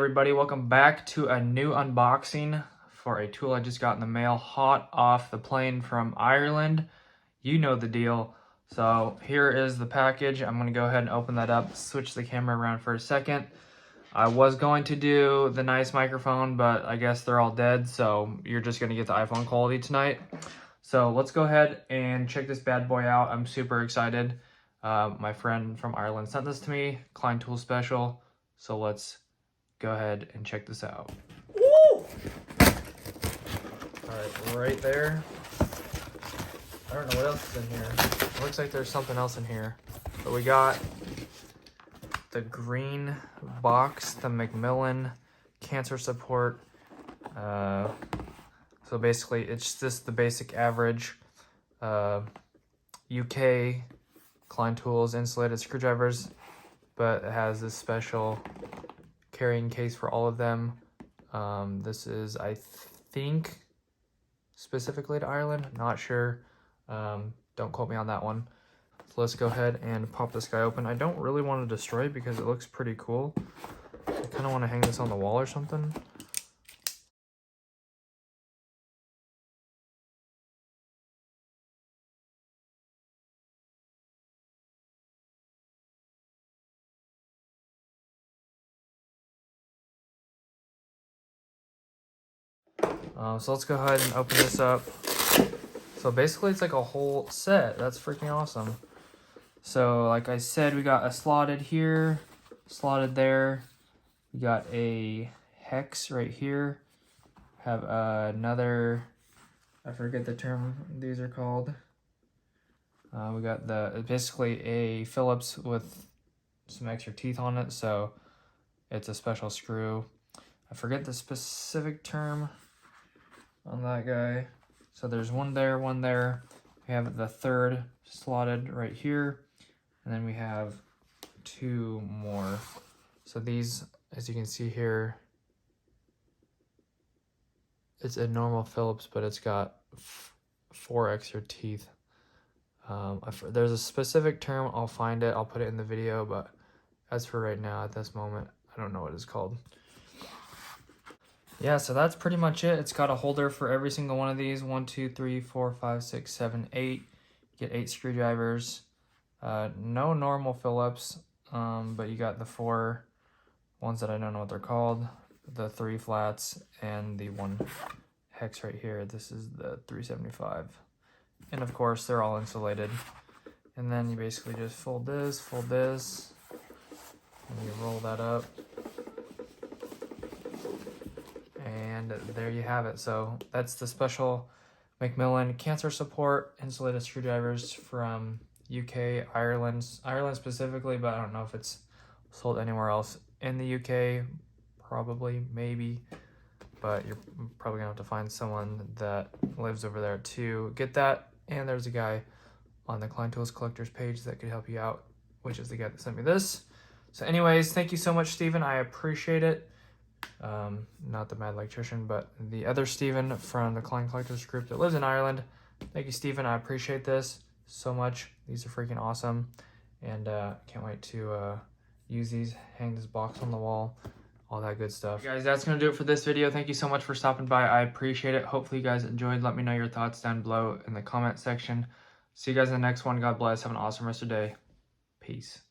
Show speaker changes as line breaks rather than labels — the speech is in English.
everybody? Welcome back to a new unboxing for a tool I just got in the mail, hot off the plane from Ireland. You know the deal. So here is the package. I'm going to go ahead and open that up, switch the camera around for a second. I was going to do the nice microphone, but I guess they're all dead, so you're just going to get the iPhone quality tonight. So let's go ahead and check this bad boy out. I'm super excited. My friend from Ireland sent this to me, Klein Tool Special. So let's go ahead and check this out. Woo! All right, right there. I don't know what else is in here. It looks like there's something else in here. But we got the green box, the Macmillian cancer support. So basically, it's just the basic average UK Klein Tools insulated screwdrivers, but it has this special carrying case for all of them. This is, I think, specifically to Ireland. Not sure. Don't quote me on that one. So let's go ahead and pop this guy open. I don't really want to destroy it because it looks pretty cool. I kind of want to hang this on the wall or something. So let's go ahead and open this up. So basically it's like a whole set. That's freaking awesome. So like I said, we got a slotted here, slotted there. We got a hex right here. Have another, I forget the term these are called. We got basically a Phillips with some extra teeth on it. So it's a special screw. I forget the specific term on that guy. So there's one there, one there. We have the third slotted right here. And then we have two more. So these, as you can see here, it's a normal Phillips, but it's got 4 extra teeth. There's a specific term, I'll find it, I'll put it in the video, but as for right now, at this moment, I don't know what it's called. Yeah, so that's pretty much it. It's got a holder for every single one of these. 1, 2, 3, 4, 5, 6, 7, 8. You get 8 screwdrivers. No normal Phillips, but you got the 4 ones that I don't know what they're called. The 3 flats and the 1 hex right here. This is the 375. And of course, they're all insulated. And then you basically just fold this, and you roll that up. And there you have it. So that's the special Macmillian cancer support insulated screwdrivers from UK, Ireland specifically, but I don't know if it's sold anywhere else in the UK. Probably, maybe, but you're probably gonna have to find someone that lives over there to get that. And there's a guy on the Klein Tools collectors page that could help you out, which is the guy that sent me this. So anyways, thank you so much, Steven. I appreciate it. Not the mad electrician, but the other Steven from the Klein Collectors group that lives in Ireland. Thank you, Steven. I appreciate this so much. These are freaking awesome, and can't wait to use these, hang this box on the wall, all that good stuff. Okay, guys, that's gonna do it for this video. Thank you so much for stopping by. I appreciate it. Hopefully you guys enjoyed. Let me know your thoughts down below in the comment section. See you guys in the next one. God bless. Have an awesome rest of your day. Peace.